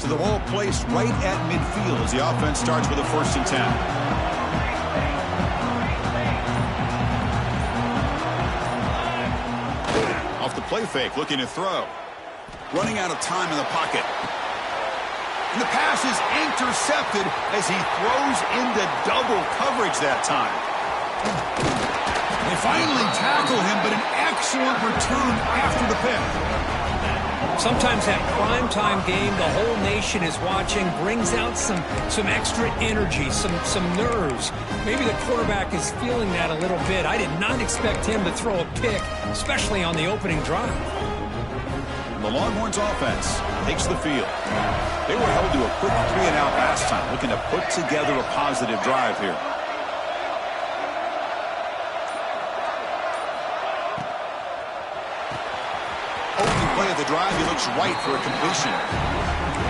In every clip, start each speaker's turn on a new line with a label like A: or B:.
A: The ball placed right at midfield as the offense starts with a 1st and 10. Off the play fake, looking to throw. Running out of time in the pocket. And the pass is intercepted as he throws into double coverage that time. They finally tackle him, but an excellent return after the pick.
B: Sometimes that primetime game, the whole nation is watching, brings out some extra energy, some nerves. Maybe the quarterback is feeling that a little bit. I did not expect him to throw a pick, especially on the opening drive.
A: The Longhorns offense takes the field. They were held to a quick 3-and-out last time, looking to put together a positive drive here. Of the drive, he looks right for a completion.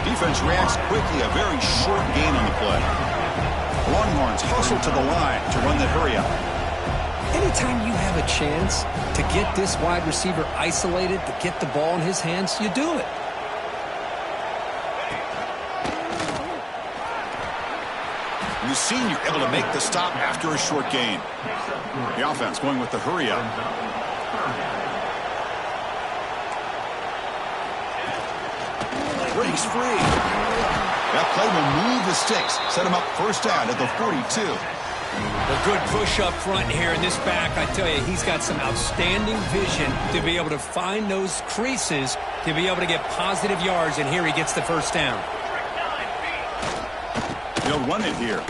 A: Defense reacts quickly, a very short gain on the play. Longhorns hustle to the line to run the hurry up.
B: Anytime you have a chance to get this wide receiver isolated, to get the ball in his hands, you do it.
A: The senior able to make the stop after a short gain. The offense going with the hurry up. Breaks free. That play will move the sticks. Set him up 1st down at the 42.
B: A good push up front here in this back. I tell you, he's got some outstanding vision to be able to find those creases, to be able to get positive yards, and here he gets the 1st down.
A: He'll run it here.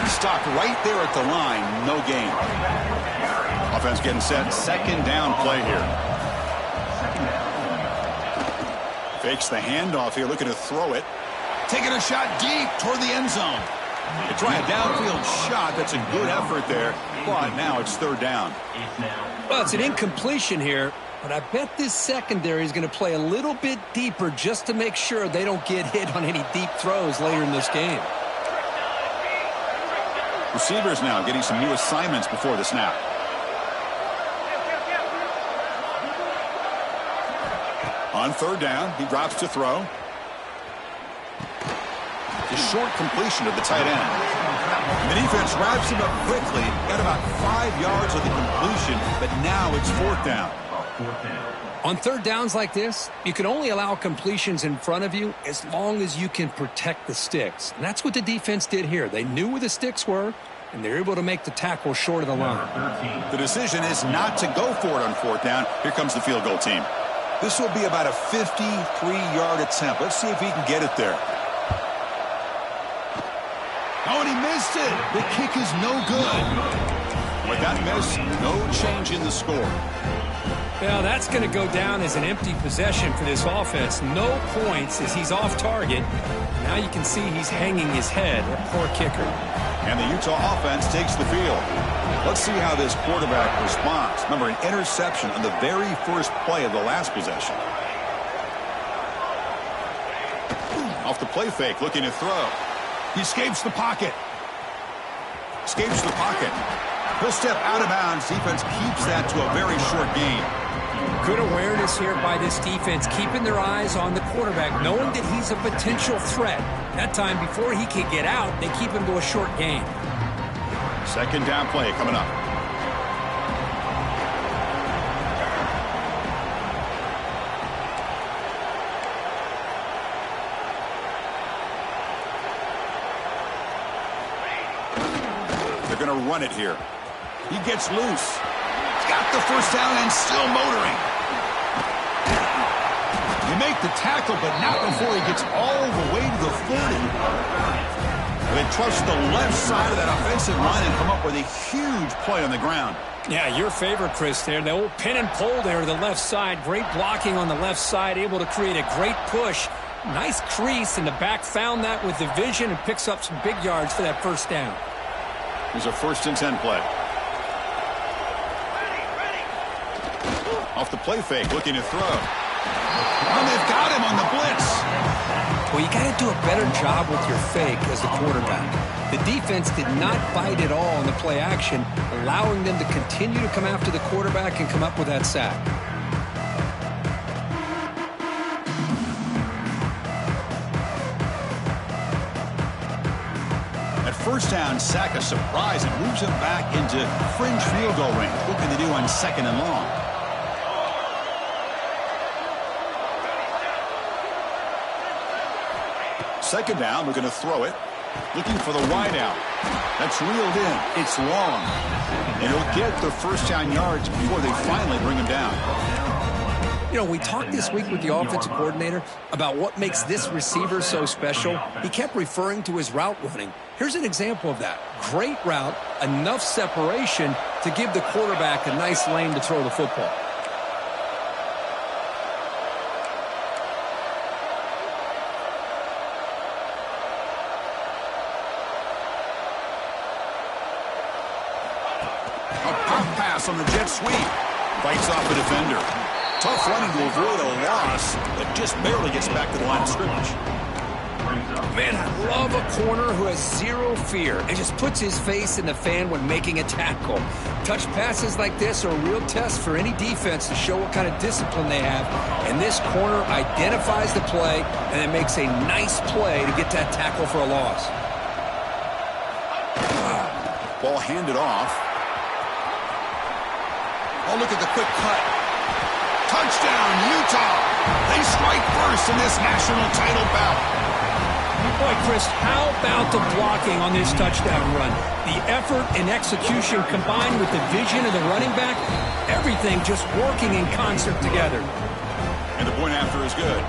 A: He stopped right there at the line. No gain. Offense getting set. 2nd down play here. Fakes the handoff here, looking to throw it. Taking a shot deep toward the end zone. They try a downfield shot. That's a good effort there, but now it's 3rd down.
B: Well, it's an incompletion here, but I bet this secondary is going to play a little bit deeper just to make sure they don't get hit on any deep throws later in this game.
A: Receivers now getting some new assignments before the snap. On 3rd down, he drops to throw. The short completion of the tight end. The defense wraps him up quickly. Got about 5 yards of the completion, but now it's 4th down.
B: On 3rd downs like this, you can only allow completions in front of you as long as you can protect the sticks. And that's what the defense did here. They knew where the sticks were, and they're able to make the tackle short of the line.
A: The decision is not to go for it on 4th down. Here comes the field goal team. This will be about a 53-yard attempt. Let's see if he can get it there. Oh, and he missed it. The kick is no good. With that miss, no change in the score.
B: Well, that's going to go down as an empty possession for this offense. No points as he's off target. Now you can see he's hanging his head. A poor kicker.
A: And the Utah offense takes the field. Let's see how this quarterback responds. Remember, an interception on the very first play of the last possession. Off the play fake, looking to throw. He escapes the pocket. Escapes the pocket. He'll step out of bounds. Defense keeps that to a very short gain.
B: Good awareness here by this defense, keeping their eyes on the quarterback, knowing that he's a potential threat. That time, before he can get out, they keep him to a short gain.
A: 2nd down play coming up. They're going to run it here. He gets loose. He's got the 1st down and still motoring. They make the tackle, but not before he gets all the way to the 30. They trust the left side of that offensive line and come up with a huge play on the ground.
B: Yeah, your favorite, Chris, there. The old pin and pull there to the left side. Great blocking on the left side, able to create a great push. Nice crease, and the back found that with the vision and picks up some big yards for that 1st down.
A: Here's a 1st and 10 play. Off the play fake, looking to throw. And they've got him on the blitz.
B: Well, you got to do a better job with your fake as the quarterback. The defense did not bite at all on the play action, allowing them to continue to come after the quarterback and come up with that sack.
A: At first down, sack a surprise and moves him back into fringe field goal range. What can they do on 2nd and long? Second down, we're going to throw it. Looking for the wide out. That's reeled in. It's long. And he'll get the first down yards before they finally bring him down.
B: You know, we talked this week with the offensive coordinator about what makes this receiver so special. He kept referring to his route running. Here's an example of that. Great route, enough separation to give the quarterback a nice lane to throw the football.
A: On the jet sweep. Fights off the defender. Tough running to avoid a loss, but just barely gets back to the line of scrimmage.
B: Man, I love a corner who has zero fear and just puts his face in the fan when making a tackle. Touch passes like this are a real test for any defense to show what kind of discipline they have. And this corner identifies the play and then makes a nice play to get that tackle for a loss.
A: Ball handed off. Oh, look at the quick cut. Touchdown, Utah. They strike first in this national title bout.
B: Boy, Chris, how about the blocking on this touchdown run? The effort and execution combined with the vision of the running back, everything just working in concert together.
A: And the point after is good.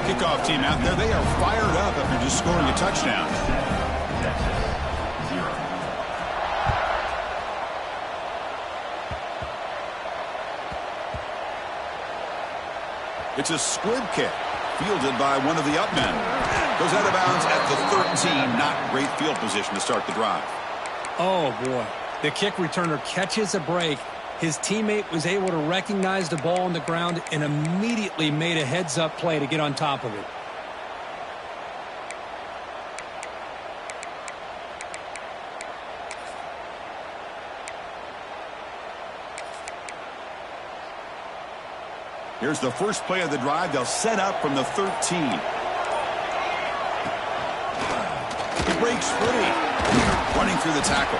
A: Kickoff team out there, they are fired up after just scoring a touchdown. It's a squib kick, fielded by one of the up men. Goes out of bounds at the 13. Not great field position to start the drive.
B: Oh, boy. The kick returner catches a break. His teammate was able to recognize the ball on the ground and immediately made a heads-up play to get on top of it.
A: Here's the first play of the drive. They'll set up from the 13. He breaks free. Running through the tackle.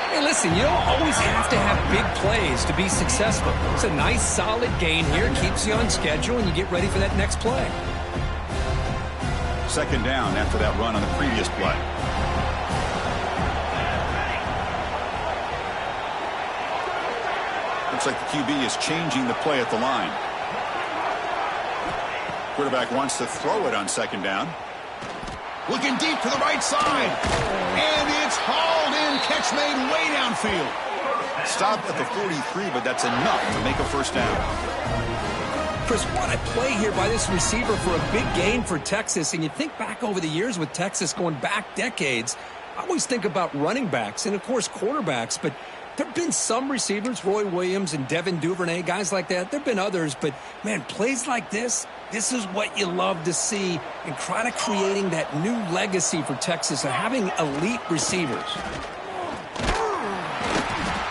B: Hey, listen, you don't always have to have big plays to be successful. It's a nice, solid gain here. Keeps you on schedule, and you get ready for that next play.
A: Second down after that run on the previous play. Looks like the QB is changing the play at the line. Quarterback wants to throw it on second down. Looking deep to the right side. And it's hauled in. Catch made way downfield. Stopped at the 43, but that's enough to make a first down.
B: Chris, what a play here by this receiver for a big gain for Texas. And you think back over the years with Texas going back decades, I always think about running backs and, of course, quarterbacks, but there have been some receivers, Roy Williams and Devin Duvernay, guys like that. There have been others, but, man, plays like this is what you love to see and kind of creating that new legacy for Texas of having elite receivers.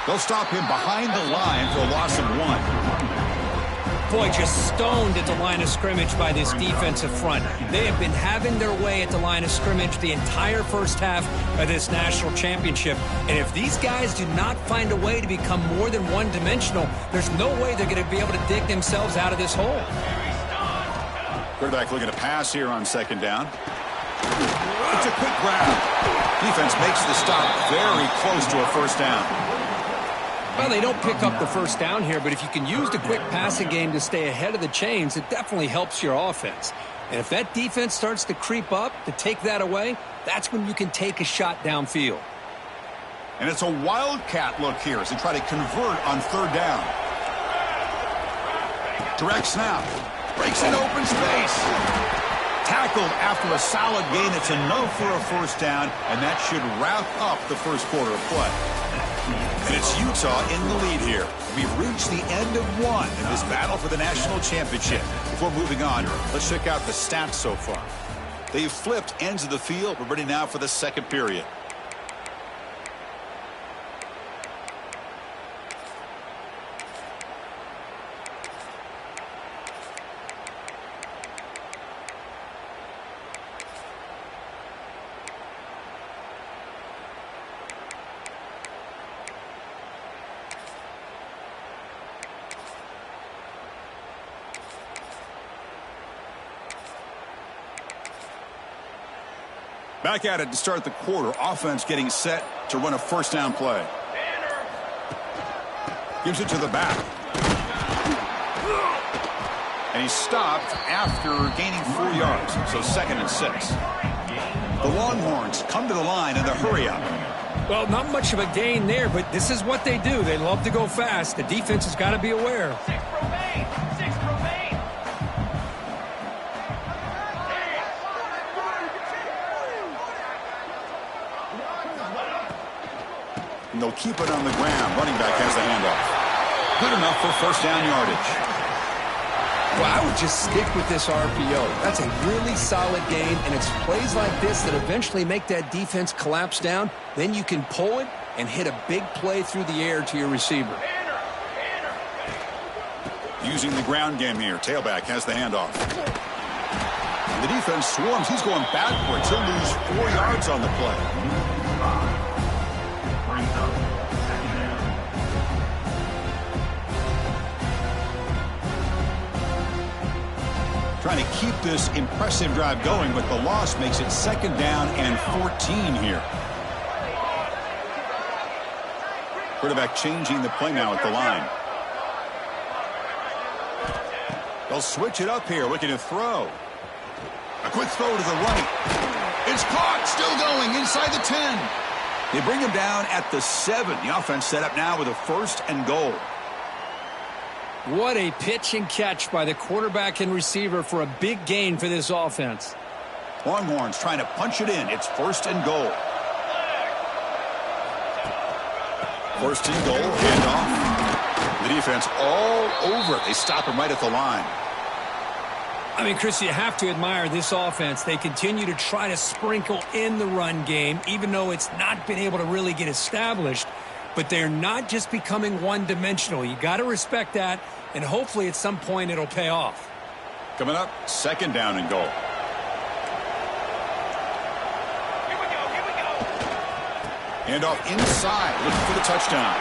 A: They'll stop him behind the line for a loss of 1.
B: Boy, just stoned at the line of scrimmage by this defensive front. They have been having their way at the line of scrimmage the entire first half of this national championship. And if these guys do not find a way to become more than one-dimensional, there's no way they're going to be able to dig themselves out of this hole.
A: Quarterback looking to pass here on second down. It's a quick grab. Defense makes the stop very close to a first down.
B: Well, they don't pick up the first down here, but if you can use the quick passing game to stay ahead of the chains, it definitely helps your offense. And if that defense starts to creep up to take that away, that's when you can take a shot downfield.
A: And it's a wildcat look here as they try to convert on third down. Direct snap. Breaks in open space. Tackled after a solid gain. It's enough for a first down, and that should wrap up the first quarter of play. And it's Utah in the lead here. We've reached the end of one in this battle for the national championship. Before moving on, let's check out the stats so far. They've flipped ends of the field. We're ready now for the second period. Back at it to start the quarter. Offense getting set to run a first down play. Gives it to the back. And he's stopped after gaining 4 yards. So 2nd and 6. The Longhorns come to the line in the hurry up.
B: Well, not much of a gain there, but this is what they do. They love to go fast. The defense has got to be aware.
C: 6 remain. 6 remain.
A: And they'll keep it on the ground. Running back has the handoff. Good enough for first down yardage.
D: Well, I would just stick with this RPO. That's a really solid game, and it's plays like this that eventually make that defense collapse down. Then you can pull it and hit a big play through the air to your receiver.
A: Using the ground game here. Tailback has the handoff. And the defense swarms. He's going backwards. He'll lose 4 yards on the play. Trying to keep this impressive drive going, but the loss makes it 2nd down and 14 here. Quarterback changing the play now at the line. They'll switch it up here, looking to throw. A quick throw to the right. It's caught, still going inside the 10. They bring him down at the 7. The offense set up now with a 1st and goal.
B: What a pitch and catch by the quarterback and receiver for a big gain for this offense.
A: Longhorns trying to punch it in. It's 1st and goal. 1st and goal, handoff. The defense all over it. They stop him right at the line.
B: I mean, Chris, you have to admire this offense. They continue to try to sprinkle in the run game, even though it's not been able to really get established. But they're not just becoming one-dimensional. You got to respect that, and hopefully at some point it'll pay off.
A: Coming up, 2nd down and goal.
C: Here we go.
A: Handoff inside, looking for the touchdown.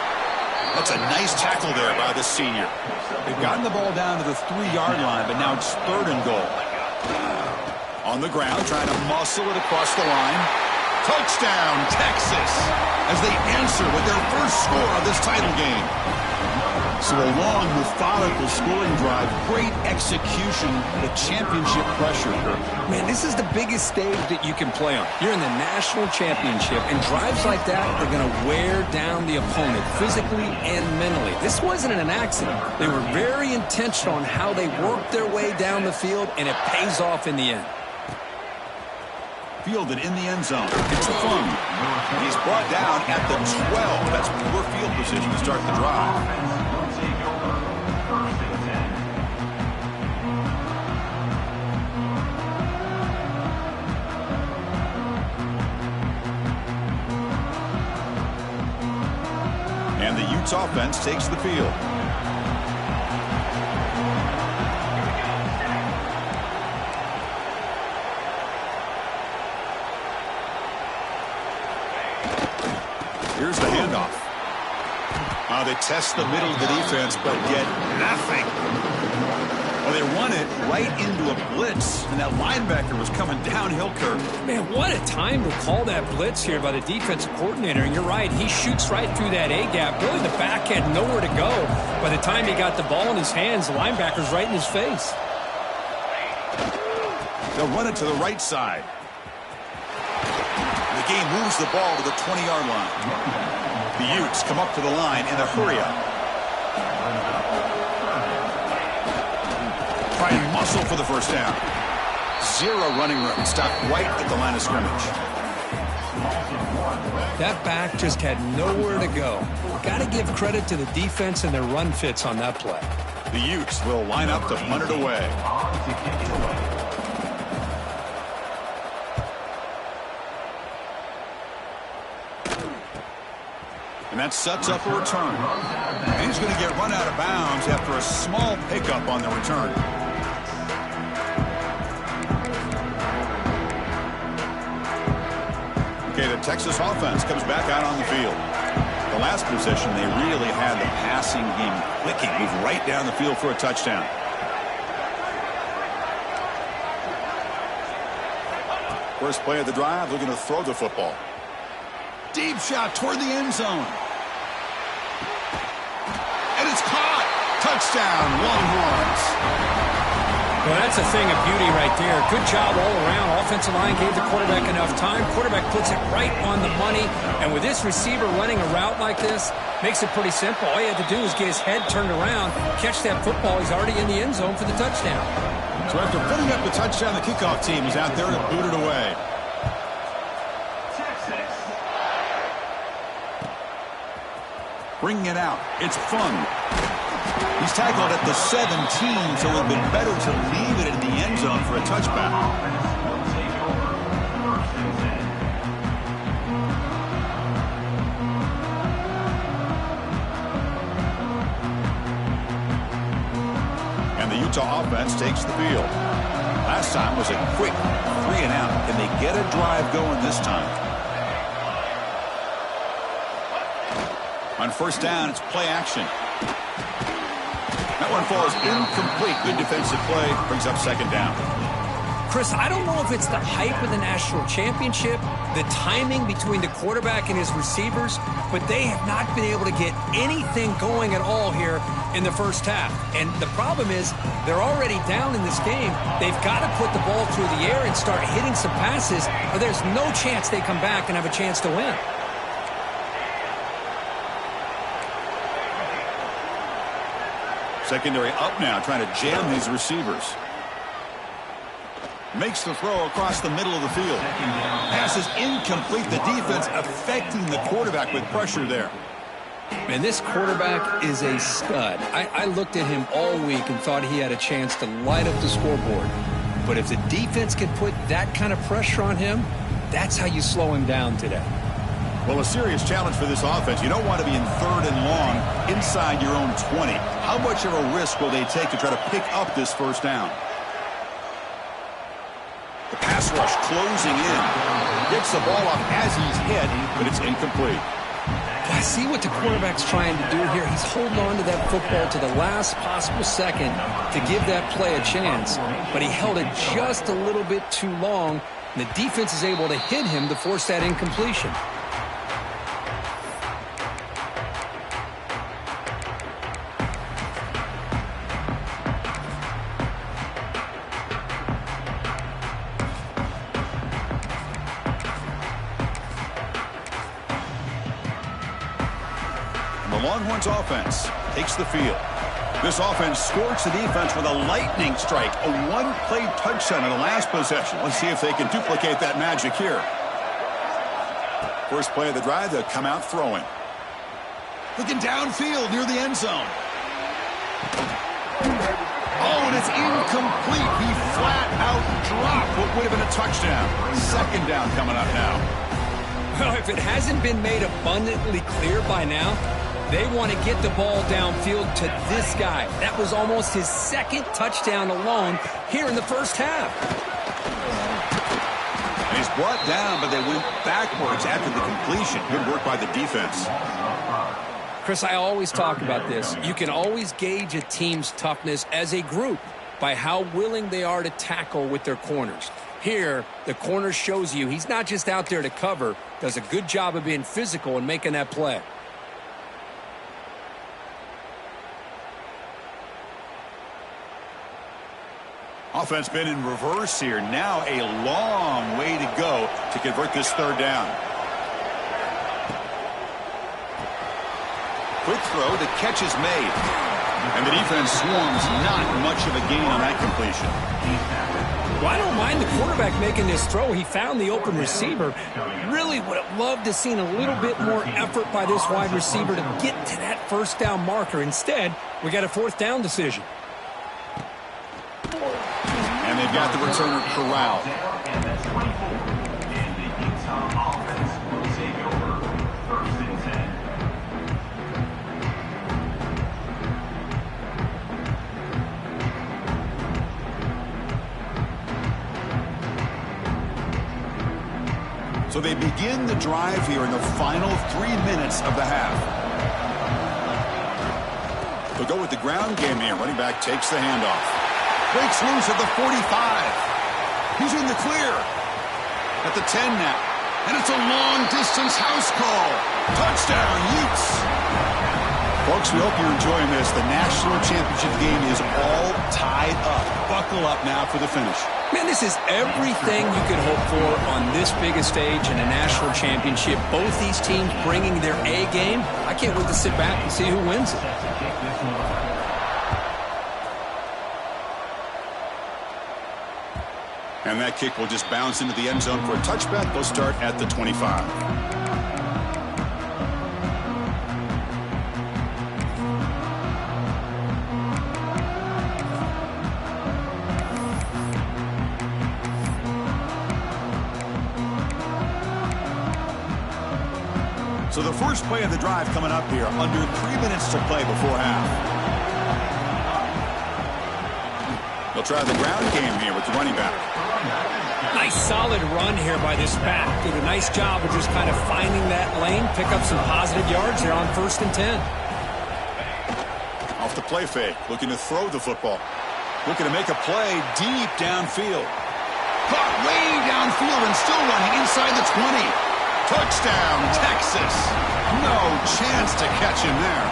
A: That's a nice tackle there by the senior. They've gotten the ball down to the 3-yard line, but now it's 3rd and goal. On the ground, trying to muscle it across the line. Touchdown, Texas, as they answer with their first score of this title game. So a long, methodical scoring drive, great execution with championship pressure.
D: Man, this is the biggest stage that you can play on. You're in the national championship, and drives like that are going to wear down the opponent physically and mentally. This wasn't an accident. They were very intentional on how they worked their way down the field, and it pays off in the end.
A: Fielded in the end zone. It's a fun. He's brought down at the 12. That's poor field position to start the drive. And the Utes offense takes the field. Here's the handoff. They test the middle of the defense, but get nothing. Well, they run it right into a blitz, and that linebacker was coming downhill curve.
B: Man, what a time to call that blitz here by the defensive coordinator. And you're right, he shoots right through that A-gap. Really, the back had nowhere to go. By the time he got the ball in his hands, the linebacker's right in his face.
A: They'll run it to the right side. The game moves the ball to the 20-yard line. The Utes come up to the line in a hurry-up. Try and muscle for the first down. 0 running room. Stop right at the line of scrimmage.
B: That back just had nowhere to go. Got to give credit to the defense and their run fits on that play.
A: The Utes will line up to punt it away. And that sets up a return. And he's going to get run out of bounds after a small pickup on the return. Okay, the Texas offense comes back out on the field. The last possession, they really had the passing game clicking. Moved right down the field for a touchdown. First play of the drive, looking to throw the football. Deep shot toward the end zone. And it's caught. Touchdown, Longhorns.
B: Well, that's a thing of beauty right there. Good job all around. Offensive line gave the quarterback enough time. Quarterback puts it right on the money. And with this receiver running a route like this, makes it pretty simple. All he had to do was get his head turned around, catch that football. He's already in the end zone for the touchdown.
A: So after putting up the touchdown, the kickoff team is out there to boot it away. Bringing it out. It's fun. He's tackled at the 17, so it would have been better to leave it in the end zone for a touchback. And the Utah offense takes the field. Last time was a quick 3-and-out. Can they get a drive going this time? On first down, it's play action. That one falls incomplete. Good defensive play. Brings up second down.
B: Chris, I don't know if it's the hype of the national championship, the timing between the quarterback and his receivers, but they have not been able to get anything going at all here in the first half. And the problem is they're already down in this game. They've got to put the ball through the air and start hitting some passes, or there's no chance they come back and have a chance to win.
A: Secondary up now, trying to jam these receivers. Makes the throw across the middle of the field. Pass is incomplete. The defense affecting the quarterback with pressure there.
B: And this quarterback is a stud. I looked at him all week and thought he had a chance to light up the scoreboard. But if the defense can put that kind of pressure on him, that's how you slow him down today.
A: Well, a serious challenge for this offense. You don't want to be in third and long inside your own 20. How much of a risk will they take to try to pick up this first down? The pass rush closing in. Gets the ball up as he's hit, but it's incomplete.
B: I see what the quarterback's trying to do here. He's holding on to that football to the last possible second to give that play a chance. But he held it just a little bit too long, and the defense is able to hit him to force that incompletion.
A: Longhorns offense takes the field. This offense scorched the defense with a lightning strike, a one-play touchdown in the last possession. Let's see if they can duplicate that magic here. First play of the drive, they'll come out throwing. Looking downfield near the end zone. Oh, and it's incomplete. He flat out dropped what would have been a touchdown. Second down coming up now.
B: Well, if it hasn't been made abundantly clear by now, they want to get the ball downfield to this guy. That was almost his second touchdown alone here in the first half.
A: And he's brought down, but they went backwards after the completion. Good work by the defense.
B: Chris, I always talk about this. You can always gauge a team's toughness as a group by how willing they are to tackle with their corners. Here, the corner shows you he's not just out there to cover, does a good job of being physical and making that play.
A: Offense been in reverse here. Now a long way to go to convert this third down. Quick throw, the catch is made. And the defense swarms, not much of a gain on that completion.
B: Well, I don't mind the quarterback making this throw. He found the open receiver. Really would have loved to seen a little bit more effort by this wide receiver to get to that first down marker. Instead, we got a fourth down decision.
A: And they've got the returner corralled. So they begin the drive here in the final 3 minutes of the half. They'll go with the ground game here. Running back takes the handoff. Breaks loose at the 45. He's in the clear. At the 10 now. And it's a long-distance house call. Touchdown, Utes. Folks, we hope you're enjoying this. The national championship game is all tied up. Buckle up now for the finish.
B: Man, this is everything you could hope for on this biggest stage in a national championship. Both these teams bringing their A game. I can't wait to sit back and see who wins it.
A: And that kick will just bounce into the end zone for a touchback. They'll start at the 25. So the first play of the drive coming up here, under 3 minutes to play before half. They'll try the ground game here with the running back.
B: Nice solid run here by this back. Did a nice job of just kind of finding that lane, pick up some positive yards there on 1st and 10.
A: Off the play fake, looking to throw the football. Looking to make a play deep downfield. Caught way downfield and still running inside the 20. Touchdown, Texas. No chance to catch him there.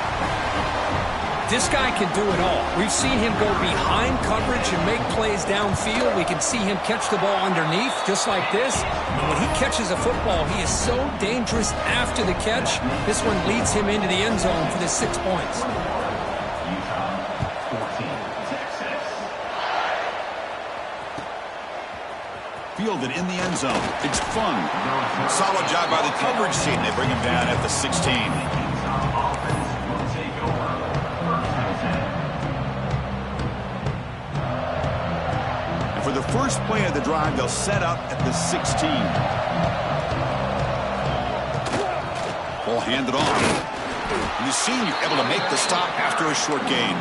B: This guy can do it all. We've seen him go behind coverage and make plays downfield. We can see him catch the ball underneath just like this. And when he catches a football, he is so dangerous after the catch. This one leads him into the end zone for the 6 points.
A: Fielded in the end zone. It's fun. Solid job by the coverage team. They bring him down at the 16. And for the first play of the drive, they'll set up at the 16. Ball handed off. And the senior able to make the stop after a short gain.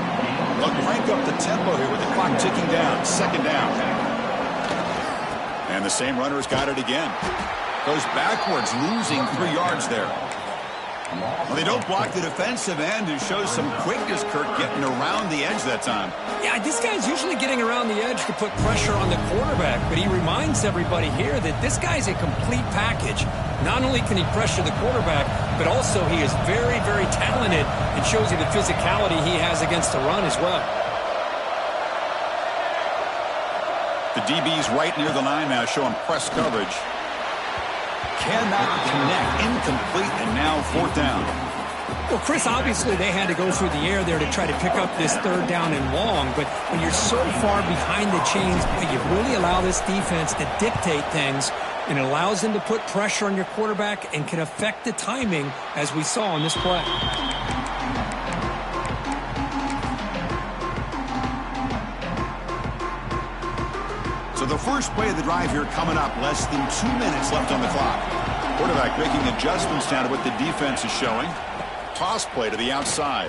A: They'll crank up the tempo here with the clock ticking down. 2nd down. And the same runner's got it again. Goes backwards, losing 3 yards there. Well, they don't block the defensive end, who shows some quickness, Kirk, getting around the edge that time.
B: Yeah, this guy's usually getting around the edge to put pressure on the quarterback, but he reminds everybody here that this guy's a complete package. Not only can he pressure the quarterback, but also he is very, very talented and shows you the physicality he has against the run as well.
A: The DB's right near the line now, showing press coverage. Cannot connect, incomplete, and now 4th down.
B: Well, Chris, obviously they had to go through the air there to try to pick up this 3rd down and long, but when you're so far behind the chains, you really allow this defense to dictate things, and it allows them to put pressure on your quarterback and can affect the timing, as we saw on this play.
A: So the first play of the drive here coming up, less than 2 minutes left on the clock. Quarterback making adjustments now to what the defense is showing. Toss play to the outside.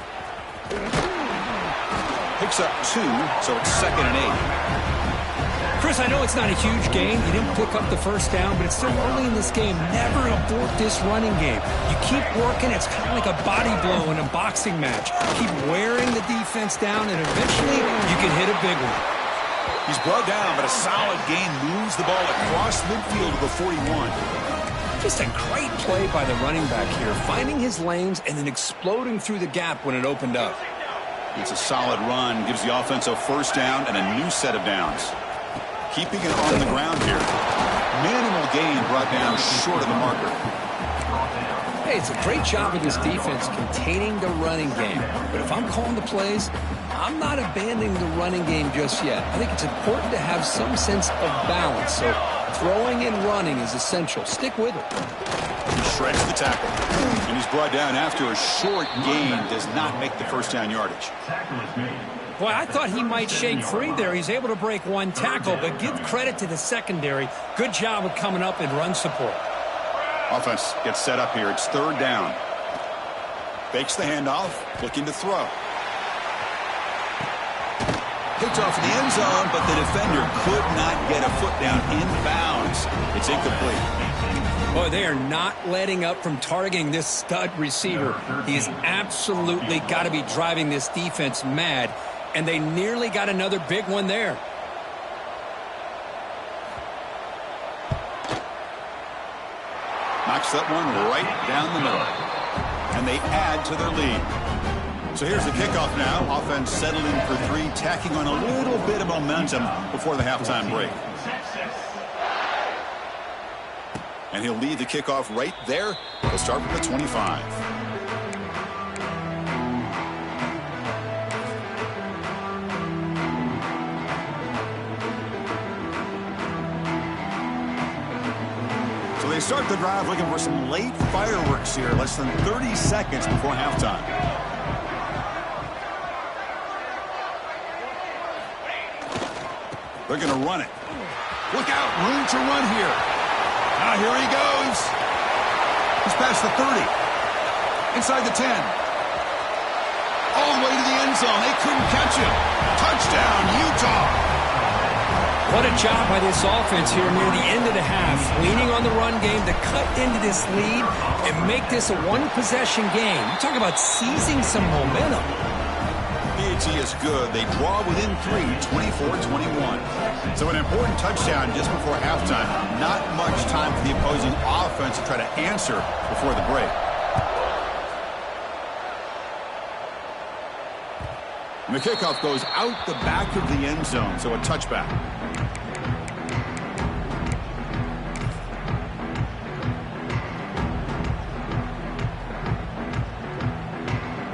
A: Picks up 2, so it's 2nd and 8.
B: Chris, I know it's not a huge gain. You didn't pick up the first down, but it's still early in this game. Never abort this running game. You keep working. It's kind of like a body blow in a boxing match. Keep wearing the defense down, and eventually you can hit a big one.
A: He's brought down, but a solid gain moves the ball across midfield to the 41.
B: Just a great play by the running back here, finding his lanes and then exploding through the gap when it opened up.
A: It's a solid run, gives the offense a 1st down and a new set of downs. Keeping it on the ground here. Minimal gain brought down short of the marker.
D: Hey, it's a great job of this defense containing the running game. But if I'm calling the plays, I'm not abandoning the running game just yet. I think it's important to have some sense of balance. So throwing and running is essential. Stick with it.
A: He shreds the tackle. And he's brought down after a short gain. Does not make the first down yardage.
B: Boy, I thought he might shake free there. He's able to break one tackle, but give credit to the secondary. Good job of coming up in run support.
A: Offense gets set up here. It's third down. Fakes the handoff, looking to throw. Picked off in the end zone, but the defender could not get a foot down inbounds. It's incomplete.
B: Boy, they are not letting up from targeting this stud receiver. He's absolutely got to be driving this defense mad, and they nearly got another big one there.
A: Knocks that one right down the middle. And they add to their lead. So here's the kickoff now. Offense settled in for 3, tacking on a little bit of momentum before the halftime break. And he'll lead the kickoff right there. He'll start from the 25. They start the drive looking for some late fireworks here, less than 30 seconds before halftime. They're going to run it. Look out, room to run here. Now here he goes. He's past the 30. Inside the 10. All the way to the end zone. They couldn't catch him. Touchdown, Utah.
B: What a job by this offense here near the end of the half, leaning on the run game to cut into this lead and make this a one-possession game. You talk about seizing some momentum.
A: PAT is good. They draw within 3, 24-21. So an important touchdown just before halftime. Not much time for the opposing offense to try to answer before the break. And the kickoff goes out the back of the end zone, so a touchback.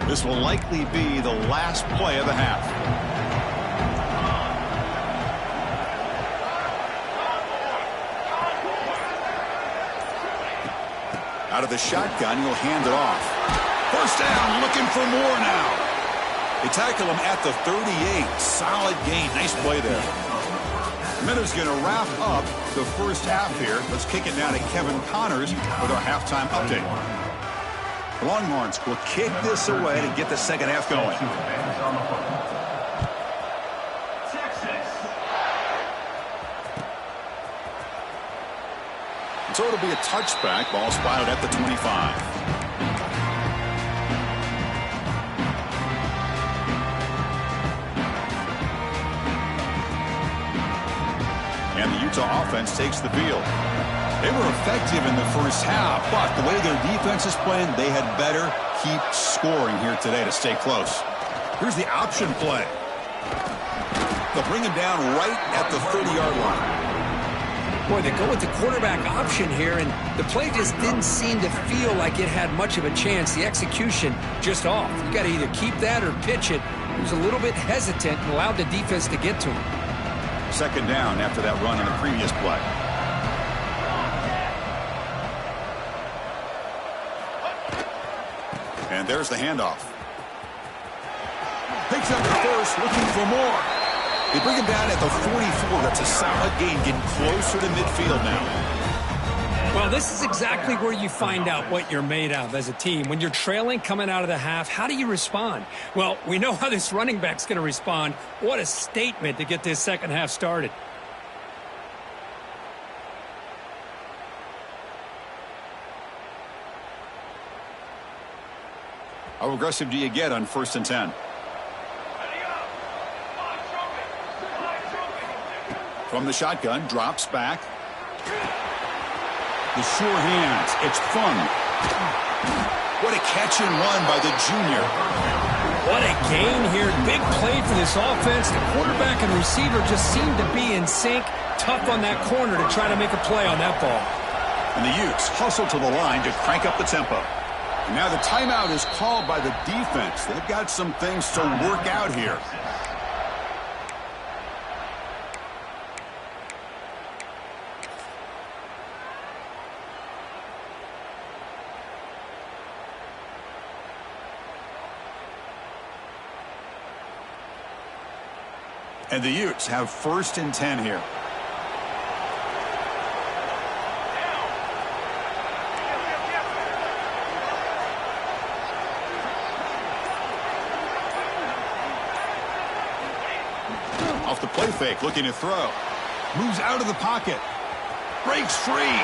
A: This will likely be the last play of the half. Out of the shotgun, he'll hand it off. First down, looking for more now. They tackle him at the 38. Solid gain. Nice play there. Minnows going to wrap up the first half here. Let's kick it down to Kevin Connors with our halftime update. The Longhorns will kick this away to get the second half going. So it'll be a touchback. Ball spotted at the 25. And the Utah offense takes the field. They were effective in the first half, but the way their defense is playing, they had better keep scoring here today to stay close. Here's the option play. They'll bring him down right at the 30-yard line.
B: Boy, they go with the quarterback option here, and the play just didn't seem to feel like it had much of a chance. The execution just off. You got to either keep that or pitch it. He was a little bit hesitant and allowed the defense to get to him.
A: Second down after that run on the previous play. And there's the handoff. Picks up the first, looking for more. They bring him down at the 44. That's a solid gain, getting closer to midfield now.
B: Well, this is exactly where you find out what you're made of as a team. When you're trailing coming out of the half, how do you respond? Well, we know how this running back's going to respond. What a statement to get this second half started.
A: How aggressive do you get on 1st and 10? From the shotgun, drops back. The sure hands. It's fun. What a catch and run by the junior.
B: What a gain here. Big play for this offense. The quarterback and receiver just seem to be in sync. Tough on that corner to try to make a play on that ball.
A: And the Utes hustle to the line to crank up the tempo. And now the timeout is called by the defense. They've got some things to work out here. And the Utes have 1st and 10 here. Off the play fake, looking to throw. Moves out of the pocket. Breaks free.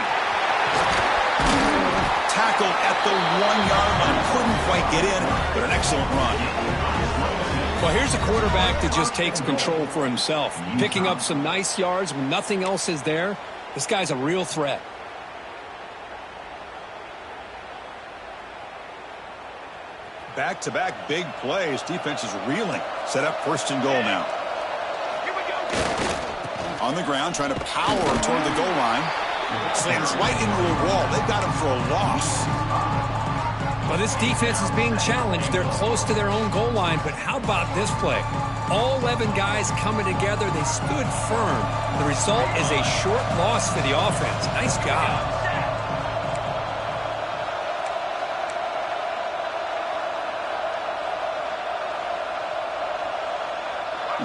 A: Tackled at the 1-yard line. Couldn't quite get in, but an excellent run.
B: Well, here's a quarterback that just takes control for himself. Picking up some nice yards when nothing else is there. This guy's a real threat.
A: Back-to-back big plays. Defense is reeling. Set up 1st and goal now. On the ground, trying to power toward the goal line. Slams right into a wall. They've got him for a loss.
B: Well, this defense is being challenged. They're close to their own goal line, but how about this play? All 11 guys coming together. They stood firm. The result is a short loss for the offense. Nice job.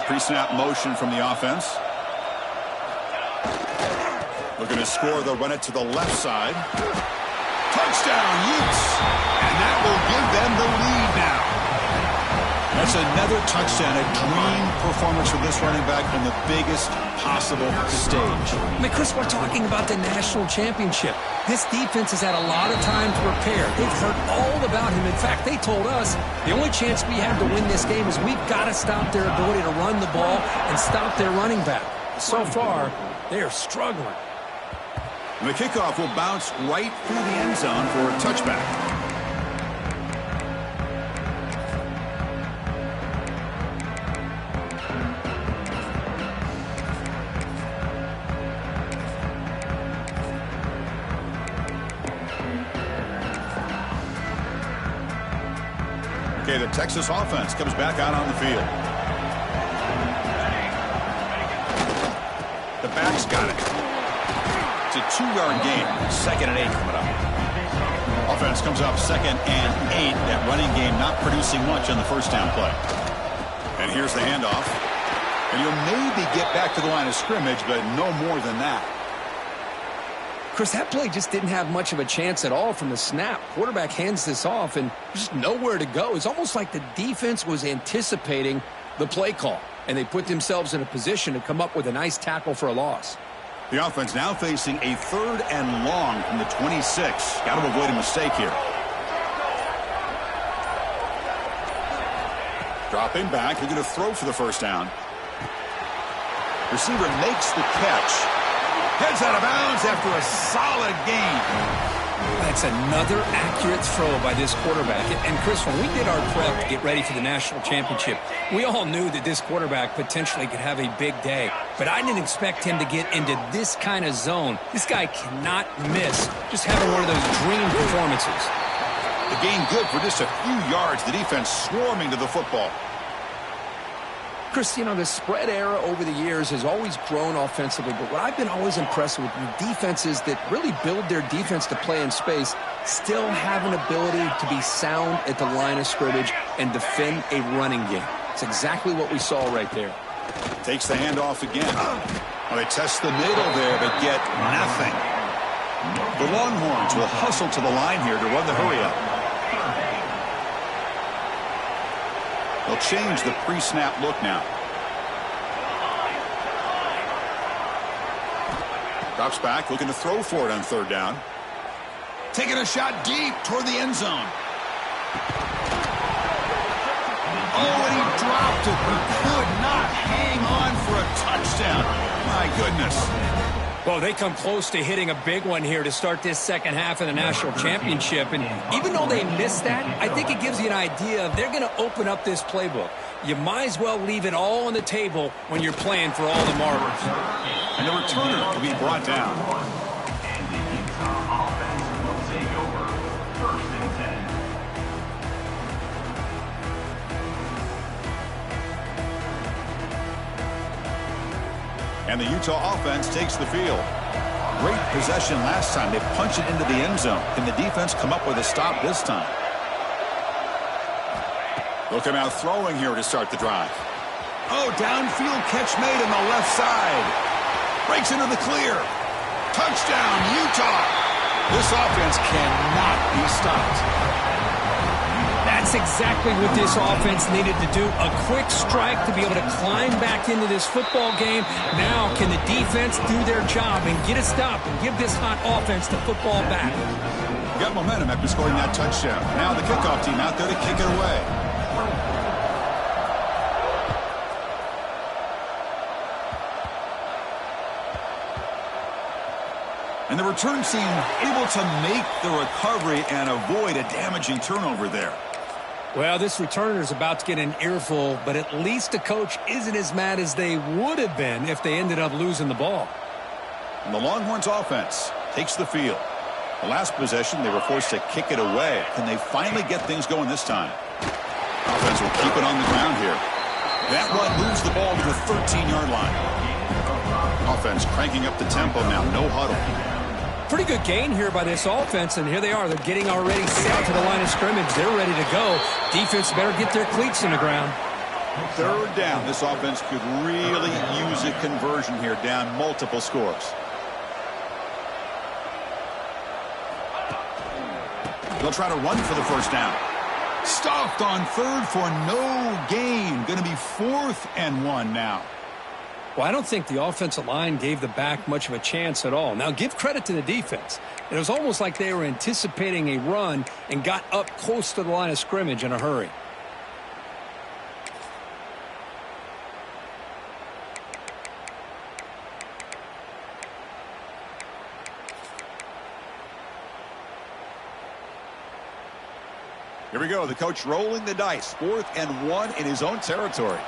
A: Pre-snap motion from the offense. Looking to score. They'll run it to the left side. Touchdown, Utes. And that will give them the lead now. That's another touchdown, a dream performance for this running back on the biggest possible stage.
B: I mean, Chris, we're talking about the national championship. This defense has had a lot of time to prepare. They've heard all about him. In fact, they told us the only chance we have to win this game is we've got to stop their ability to run the ball and stop their running back. So far, they are struggling.
A: And the kickoff will bounce right through the end zone for a touchback. Okay, the Texas offense comes back out on the field. The back's got it. It's a 2-yard gain. 2nd and 8 coming up. Offense comes up 2nd and 8. That running game not producing much on the 1st down play. And here's the handoff. And you'll maybe get back to the line of scrimmage, but no more than that.
B: Chris, that play just didn't have much of a chance at all from the snap. Quarterback hands this off, and there's just nowhere to go. It's almost like the defense was anticipating the play call, and they put themselves in a position to come up with a nice tackle for a loss.
A: The offense now facing a 3rd and long from the 26. Got to avoid a mistake here. Dropping back, they're going to throw for the 1st down. Receiver makes the catch. Heads out of bounds after a solid gain.
B: That's another accurate throw by this quarterback. And Chris, when we did our prep to get ready for the national championship, we all knew that this quarterback potentially could have a big day. But I didn't expect him to get into this kind of zone. This guy cannot miss just having one of those dream performances.
A: The gain good for just a few yards. The defense swarming to the football.
B: Chris, you know, the spread era over the years has always grown offensively, but what I've been always impressed with defenses that really build their defense to play in space still have an ability to be sound at the line of scrimmage and defend a running game. It's exactly what we saw right there.
A: Takes the handoff again. Well, they test the middle there, but get nothing. The Longhorns will hustle to the line here to run the hurry-up. They'll change the pre-snap look now. Drops back, looking to throw for it on 3rd down. Taking a shot deep toward the end zone. Oh, and he dropped it. He could not hang on for a touchdown. My goodness.
B: Well, they come close to hitting a big one here to start this 2nd half of the national championship. And even though they missed that, I think it gives you an idea of they're going to open up this playbook. You might as well leave it all on the table when you're playing for all the marbles.
A: And the returner will be brought down. And the Utah offense takes the field. Great possession last time. They punch it into the end zone. Can the defense come up with a stop this time? They'll come out throwing here to start the drive. Oh, downfield catch made on the left side. Breaks into the clear. Touchdown, Utah. This offense cannot be stopped.
B: That's exactly what this offense needed to do. A quick strike to be able to climb back into this football game. Now can the defense do their job and get a stop and give this hot offense the football back?
A: Got momentum after scoring that touchdown. Now the kickoff team out there to kick it away. And the return team able to make the recovery and avoid a damaging turnover there.
B: Well, this returner is about to get an earful, but at least the coach isn't as mad as they would have been if they ended up losing the ball.
A: And the Longhorns offense takes the field. The last possession, they were forced to kick it away. Can they finally get things going this time? Offense will keep it on the ground here. That run moves the ball to the 13-yard line. Offense cranking up the tempo now. No huddle.
B: Pretty good gain here by this offense, and here they are. They're getting already set to the line of scrimmage. They're ready to go. Defense better get their cleats in the ground.
A: Third down. This offense could really use a conversion here, down multiple scores. They'll try to run for the first down. Stopped on third for no gain. Going to be 4th and 1 now.
B: Well, I don't think the offensive line gave the back much of a chance at all. Now, give credit to the defense. It was almost like they were anticipating a run and got up close to the line of scrimmage in a hurry.
A: Here we go. The coach rolling the dice. 4th and 1 in his own territory.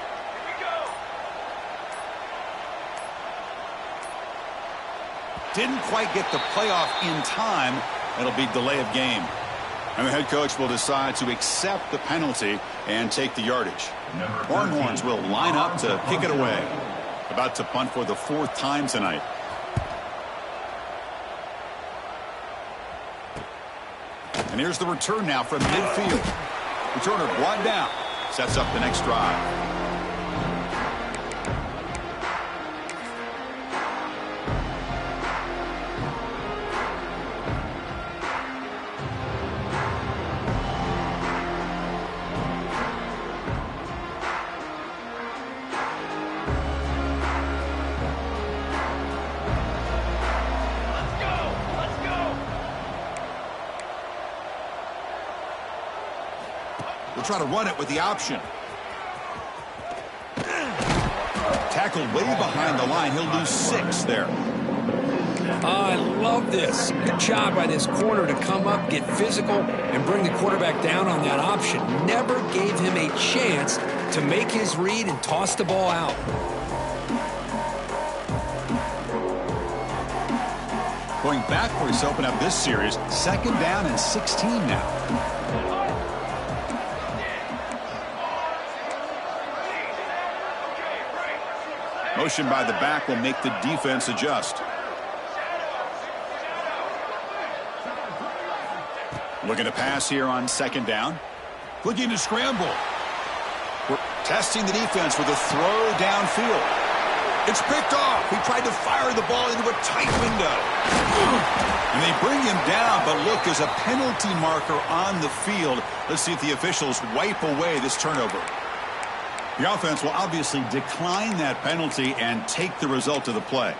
A: Didn't quite get the playoff in time. It'll be delay of game. And the head coach will decide to accept the penalty and take the yardage. Longhorns will line up to kick it away. About to punt for the 4th time tonight. And here's the return now from midfield. Returner brought down. Sets up the next drive. We'll try to run it with the option. Tackled way behind the line. He'll lose 6 there.
B: I love this. Good job by this corner to come up, get physical, and bring the quarterback down on that option. Never gave him a chance to make his read and toss the ball out.
A: Going backwards to open up this series. 2nd down and 16 now. Motion by the back will make the defense adjust. Looking to pass here on 2nd down. Looking to scramble. We're testing the defense with a throw downfield. It's picked off. He tried to fire the ball into a tight window. And they bring him down, but look, there's a penalty marker on the field. Let's see if the officials wipe away this turnover. The offense will obviously decline that penalty and take the result of the play.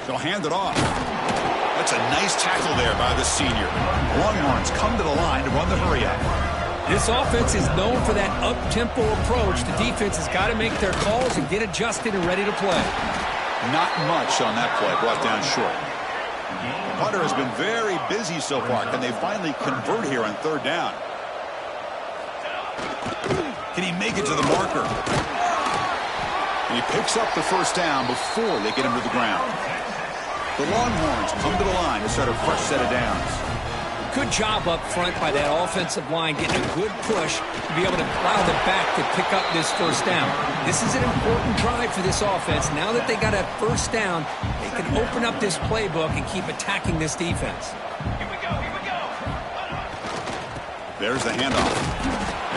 A: They'll hand it off. That's a nice tackle there by the senior. Longhorns come to the line to run the hurry up.
B: This offense is known for that up-tempo approach. The defense has got to make their calls and get adjusted and ready to play.
A: Not much on that play, brought down short. The punter has been very busy so far. Can they finally convert here on 3rd down? Can he make it to the marker? And he picks up the 1st down before they get him to the ground. The Longhorns come to the line to start a fresh set of downs.
B: Good job up front by that offensive line, getting a good push to be able to allow the back to pick up this first down. This is an important drive for this offense. Now that they got a first down, they can open up this playbook and keep attacking this defense.
C: Here we go, here we go.
A: There's the handoff.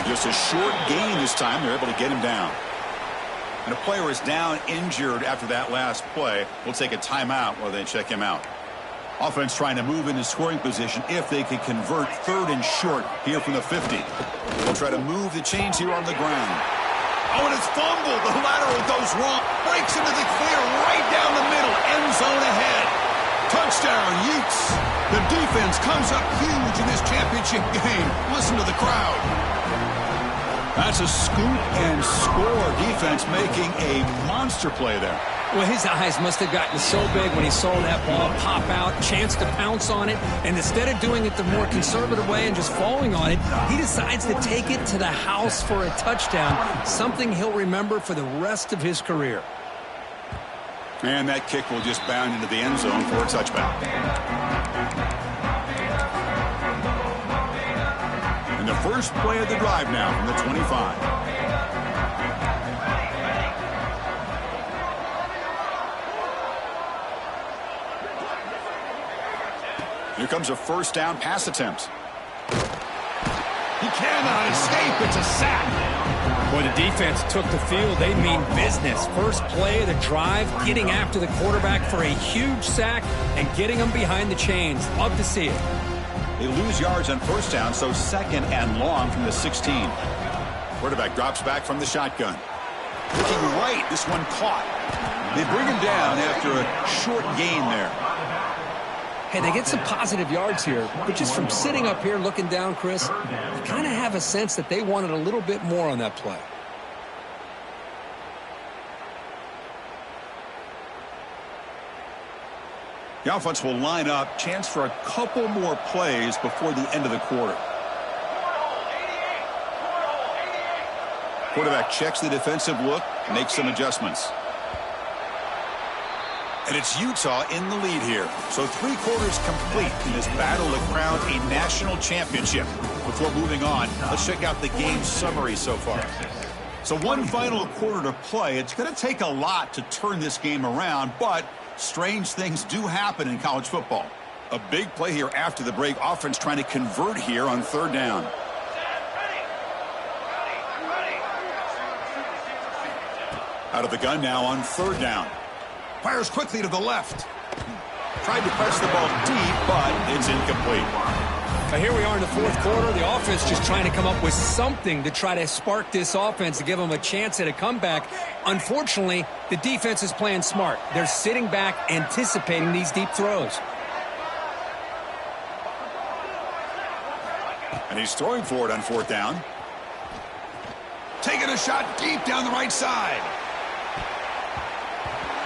A: And just a short gain this time. They're able to get him down. And a player is down injured after that last play. We'll take a timeout while they check him out. Offense trying to move into scoring position if they can convert 3rd and short here from the 50. They'll try to move the chains here on the ground. Oh, and it's fumbled. The lateral goes wrong. Breaks into the clear right down the middle. End zone ahead. Touchdown, Utes. The defense comes up huge in this championship game. Listen to the crowd. That's a scoop and score. Defense making a monster play there.
B: Well, his eyes must have gotten so big when he saw that ball pop out, chance to pounce on it, and instead of doing it the more conservative way and just falling on it, he decides to take it to the house for a touchdown, something he'll remember for the rest of his career.
A: And that kick will just bound into the end zone for a touchback. And the first play of the drive now from the 25. Here comes a first down pass attempt. He cannot escape. It's a sack.
B: Boy, the defense took the field. They mean business. First play of the drive, getting after the quarterback for a huge sack and getting him behind the chains. Love to see it.
A: They lose yards on first down, so 2nd and long from the 16. Quarterback drops back from the shotgun. Looking right, this one caught. They bring him down after a short gain there.
B: Hey, they get some positive yards here, but just from sitting up here looking down, Chris, you kind of have a sense that they wanted a little bit more on that play.
A: The offense will line up, chance for a couple more plays before the end of the quarter. Quarterback checks the defensive look, makes some adjustments. And it's Utah in the lead here. So 3 quarters complete in this battle to crown a national championship. Before moving on, let's check out the game summary so far. So one final quarter to play. It's going to take a lot to turn this game around, but strange things do happen in college football. A big play here after the break. Offense trying to convert here on 3rd down. Out of the gun now on 3rd down. Fires quickly to the left. Tried to press the ball deep, but it's incomplete.
B: Now here we are in the 4th quarter. The offense just trying to come up with something to try to spark this offense to give them a chance at a comeback. Unfortunately, the defense is playing smart. They're sitting back, anticipating these deep throws.
A: And he's throwing for it on 4th down. Taking a shot deep down the right side.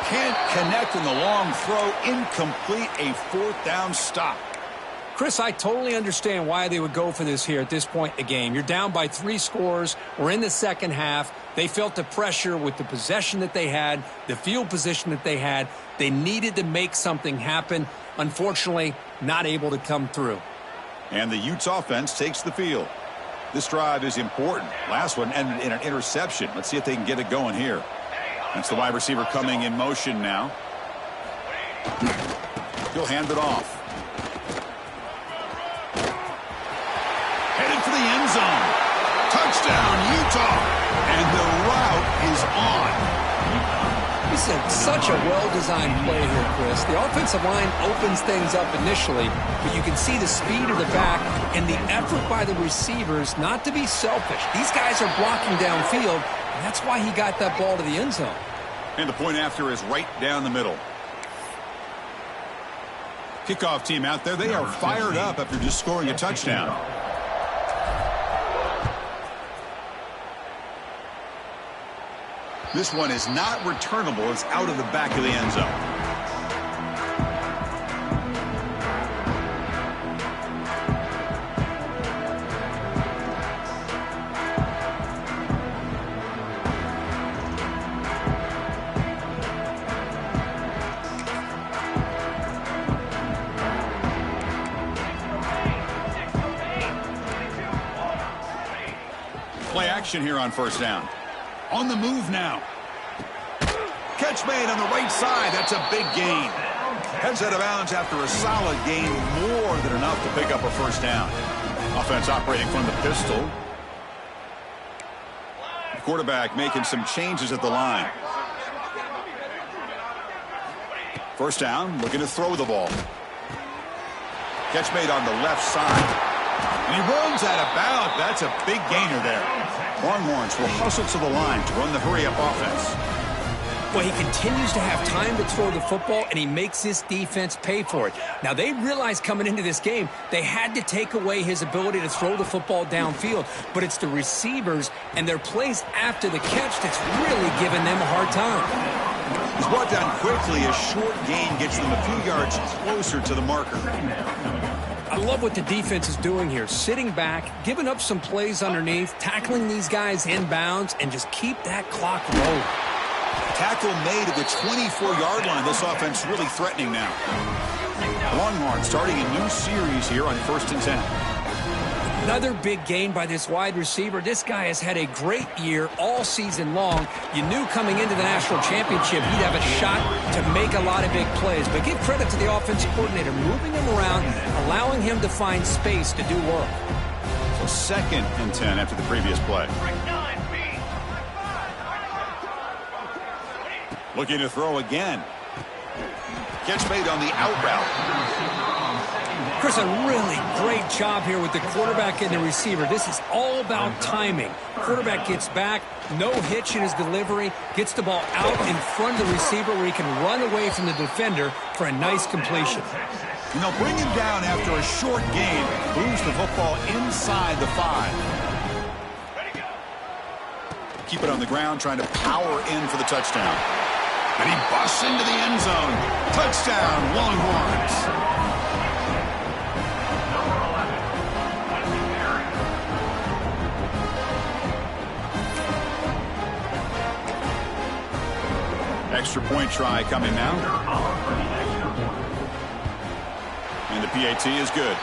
A: Can't connect in the long throw. Incomplete. A 4th down stop.
B: Chris, I totally understand why they would go for this here at this point in the game. You're down by 3 scores. We're in the second half. They felt the pressure with the possession that they had, the field position that they had. They needed to make something happen. Unfortunately, not able to come through.
A: And the Utes offense takes the field. This drive is important. Last one ended in an interception. Let's see if they can get it going here. That's the wide receiver coming in motion now. He'll hand it off. Headed for the end zone. Touchdown, Utah. And the route is on.
B: This is such a well-designed play here, Chris. The offensive line opens things up initially, but you can see the speed of the back and the effort by the receivers not to be selfish. These guys are blocking downfield, and that's why he got that ball to the end zone.
A: And the point after is right down the middle. Kickoff team out there, they are fired up after just scoring a touchdown. This one is not returnable. It's out of the back of the end zone. Play action here on first down. On the move now. Catch made on the right side. That's a big gain. Heads out of bounds after a solid gain, more than enough to pick up a first down. Offense operating from the pistol. The quarterback making some changes at the line. First down, looking to throw the ball. Catch made on the left side. And he runs out of bounds. That's a big gainer there. Longhorns will hustle to the line to run the hurry-up offense.
B: Well, he continues to have time to throw the football, and he makes this defense pay for it. Now, they realized coming into this game they had to take away his ability to throw the football downfield, but it's the receivers and their plays after the catch that's really giving them a hard time.
A: He's brought down quickly. A short gain gets them a few yards closer to the marker.
B: I love what the defense is doing here. Sitting back, giving up some plays underneath, tackling these guys inbounds, and just keep that clock rolling.
A: Tackle made at the 24-yard line. This offense really threatening now. Longhorns starting a new series here on 1st and 10.
B: Another big gain by this wide receiver. This guy has had a great year all season long. You knew coming into the national championship he'd have a shot to make a lot of big plays. But give credit to the offensive coordinator, moving him around, allowing him to find space to do work.
A: So 2nd and 10 after the previous play. Looking to throw again. Catch made on the out route.
B: Chris, a really great job here with the quarterback and the receiver. This is all about timing. Quarterback gets back, no hitch in his delivery, gets the ball out in front of the receiver where he can run away from the defender for a nice completion.
A: And they'll bring him down after a short gain. Moves the football inside the 5. Keep it on the ground, trying to power in for the touchdown. And he busts into the end zone. Touchdown, Longhorns. Extra point try coming now. And the PAT is good.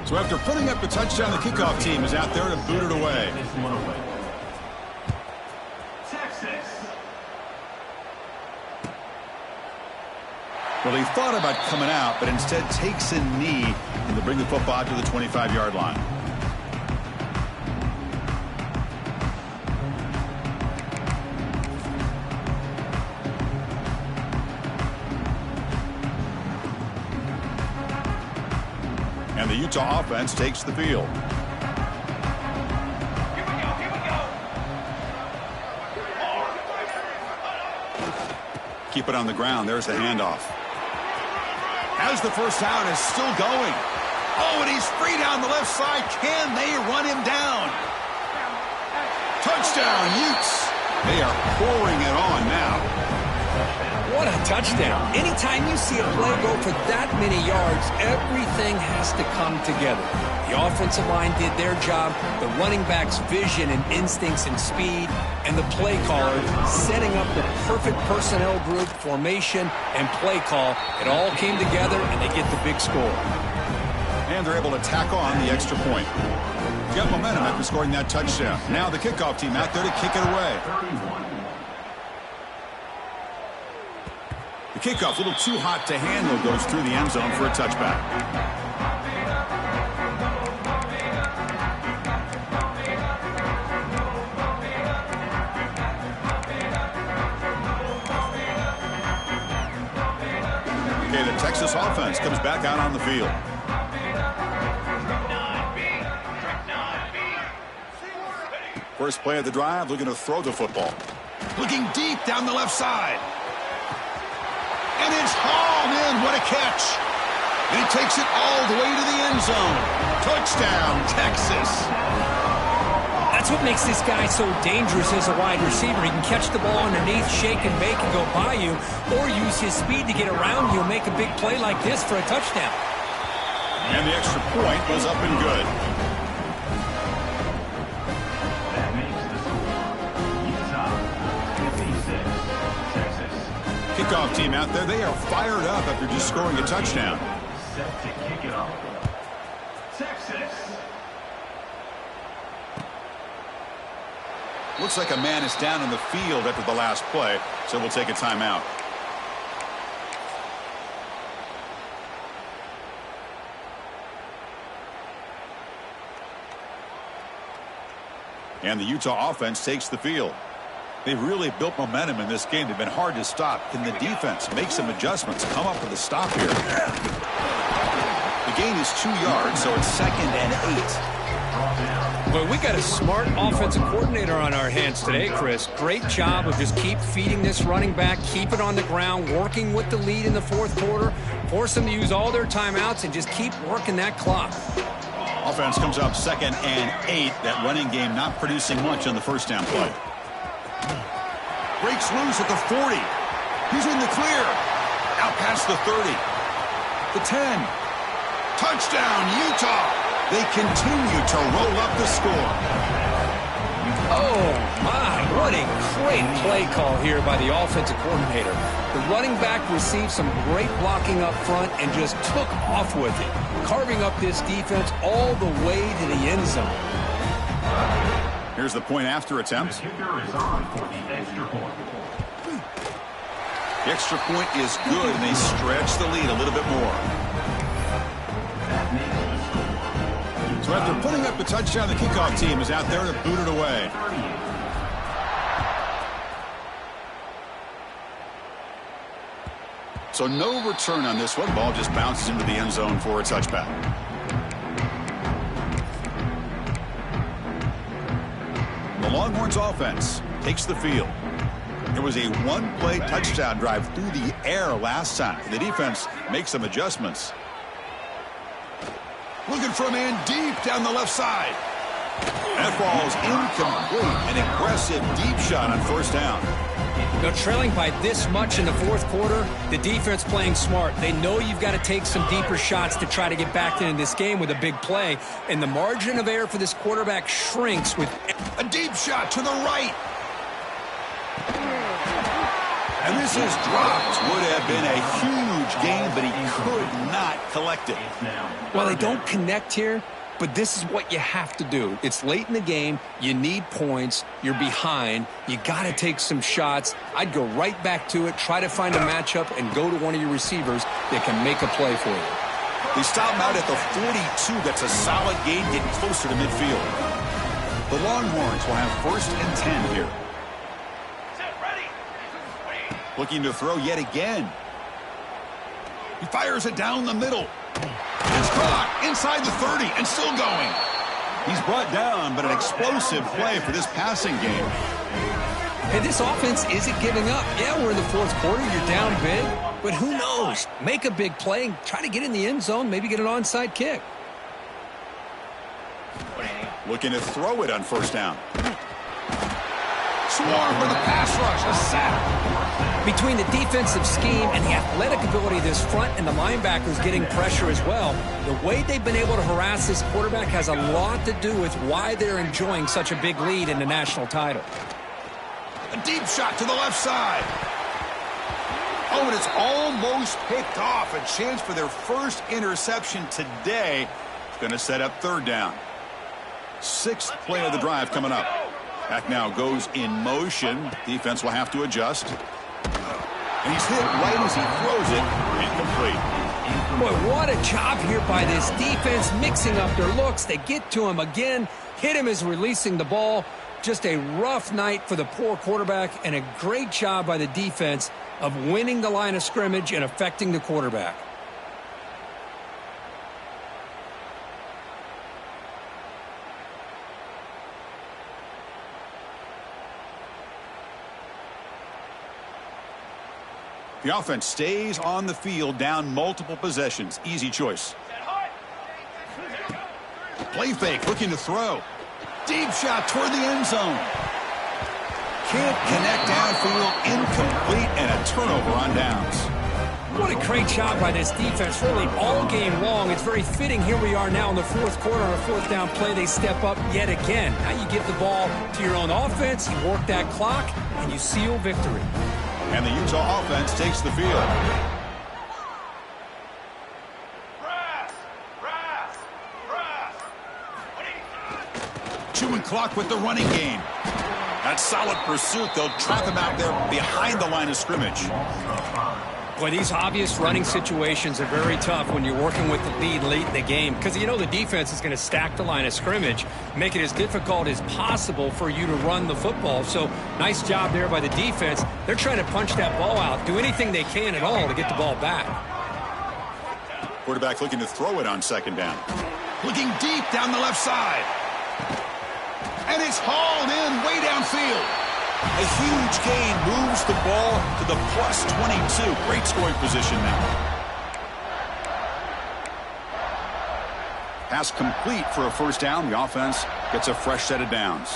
A: So after putting up a touchdown, the kickoff team is out there to boot it away. Well, he thought about coming out, but instead takes a knee and to bring the football to the 25-yard line. And the Utah offense takes the field. Keep it on the ground. There's the handoff. As the first down is still going. Oh, and he's free down the left side. Can they run him down? Touchdown, Utes. They are pouring it on now.
B: What a touchdown. Anytime you see a play go for that many yards, everything has to come together. The offensive line did their job, the running back's vision and instincts and speed, and the play caller setting up the perfect personnel group, formation, and play call. It all came together, and they get the big score.
A: And they're able to tack on the extra point. Got momentum after scoring that touchdown. Now the kickoff team out there to kick it away. The kickoff, a little too hot to handle, goes through the end zone for a touchback. Okay, the Texas offense comes back out on the field. First play of the drive, looking to throw the football. Looking deep down the left side. And it's hauled in. What a catch. And he takes it all the way to the end zone. Touchdown, Texas.
B: That's what makes this guy so dangerous as a wide receiver. He can catch the ball underneath, shake and bake and go by you, or use his speed to get around you and make a big play like this for a touchdown.
A: And the extra point was up and good. kickoff team out there, they are fired up after just scoring a touchdown.
E: Set to kick it off. Texas.
A: Looks like a man is down in the field after the last play, so we'll take a timeout. And the Utah offense takes the field. They've really built momentum in this game. They've been hard to stop. Can the defense make some adjustments? Come up with a stop here. The gain is 2 yards, so it's 2nd and 8.
B: Well, we got a smart offensive coordinator on our hands today, Chris. Great job of just keep feeding this running back, keep it on the ground, working with the lead in the fourth quarter, force them to use all their timeouts, and just keep working that clock.
A: Offense comes up 2nd and 8. That running game not producing much on the first down play. Breaks loose at the 40. He's in the clear. Out past the 30. The 10. Touchdown, Utah. They continue to roll up the score.
B: Oh, my. What a great play call here by the offensive coordinator. The running back received some great blocking up front and just took off with it, carving up this defense all the way to the end zone.
A: Here's the point after attempt.
E: The kicker is on for the extra point.
A: The extra point is good, and they stretch the lead a little bit more.
E: That makes the score.
A: So after putting up the touchdown, the kickoff team is out there to boot it away. So no return on this one. Ball just bounces into the end zone for a touchback. The Longhorns offense takes the field. It was a one-play touchdown drive through the air last time. The defense makes some adjustments. Looking for a man deep down the left side. That ball's incomplete. An aggressive deep shot on first down.
B: Now, trailing by this much in the fourth quarter, the defense playing smart. They know you've got to take some deeper shots to try to get back into this game with a big play. And the margin of error for this quarterback shrinks with
A: a deep shot to the right. And this is dropped. Would have been a huge gain, but he could not collect it.
B: Well, they don't connect here, but this is what you have to do. It's late in the game. You need points. You're behind. You got to take some shots. I'd go right back to it, try to find a matchup, and go to one of your receivers that can make a play for you.
A: They stop him out at the 42. That's a solid gain, getting closer to midfield. The Longhorns will have 1st and 10 here.
C: Set, ready.
A: Looking to throw yet again. He fires it down the middle. It's caught inside the 30 and still going. He's brought down, but an explosive play for this passing game.
B: Hey, this offense isn't giving up. Yeah, we're in the fourth quarter. You're down big, but who knows? Make a big play, try to get in the end zone, maybe get an onside kick.
A: Looking to throw it on first down. Swarm for the pass rush. A sack.
B: Between the defensive scheme and the athletic ability of this front and the linebackers getting pressure as well, the way they've been able to harass this quarterback has a lot to do with why they're enjoying such a big lead in the national title.
A: A deep shot to the left side. Oh, and it's almost picked off. A chance for their first interception today. It's going to set up third down. 6th play of the drive coming up. Back now goes in motion. Defense will have to adjust. And he's hit right as he throws it. Incomplete.
B: Boy, what a job here by this defense, mixing up their looks. They get to him again, hit him as releasing the ball. Just a rough night for the poor quarterback, and a great job by the defense of winning the line of scrimmage and affecting the quarterback.
A: The offense stays on the field, down multiple possessions. Easy choice. Play fake, looking to throw. Deep shot toward the end zone. Can't connect downfield, incomplete, and a turnover on downs.
B: What a great job by this defense, really all game long. It's very fitting. Here we are now in the fourth quarter on a fourth down play. They step up yet again. Now you give the ball to your own offense, you work that clock, and you seal victory.
A: And the Utah offense takes the field. Chewing clock with the running game. That solid pursuit. They'll trap him out there behind the line of scrimmage.
B: Boy, these obvious running situations are very tough when you're working with the lead late in the game because you know the defense is going to stack the line of scrimmage, make it as difficult as possible for you to run the football. So nice job there by the defense. They're trying to punch that ball out, do anything they can at all to get the ball back.
A: Quarterback looking to throw it on second down. Looking deep down the left side. And it's hauled in way downfield. A huge gain moves the ball to the plus 22. Great scoring position now. Pass complete for a first down. The offense gets a fresh set of downs.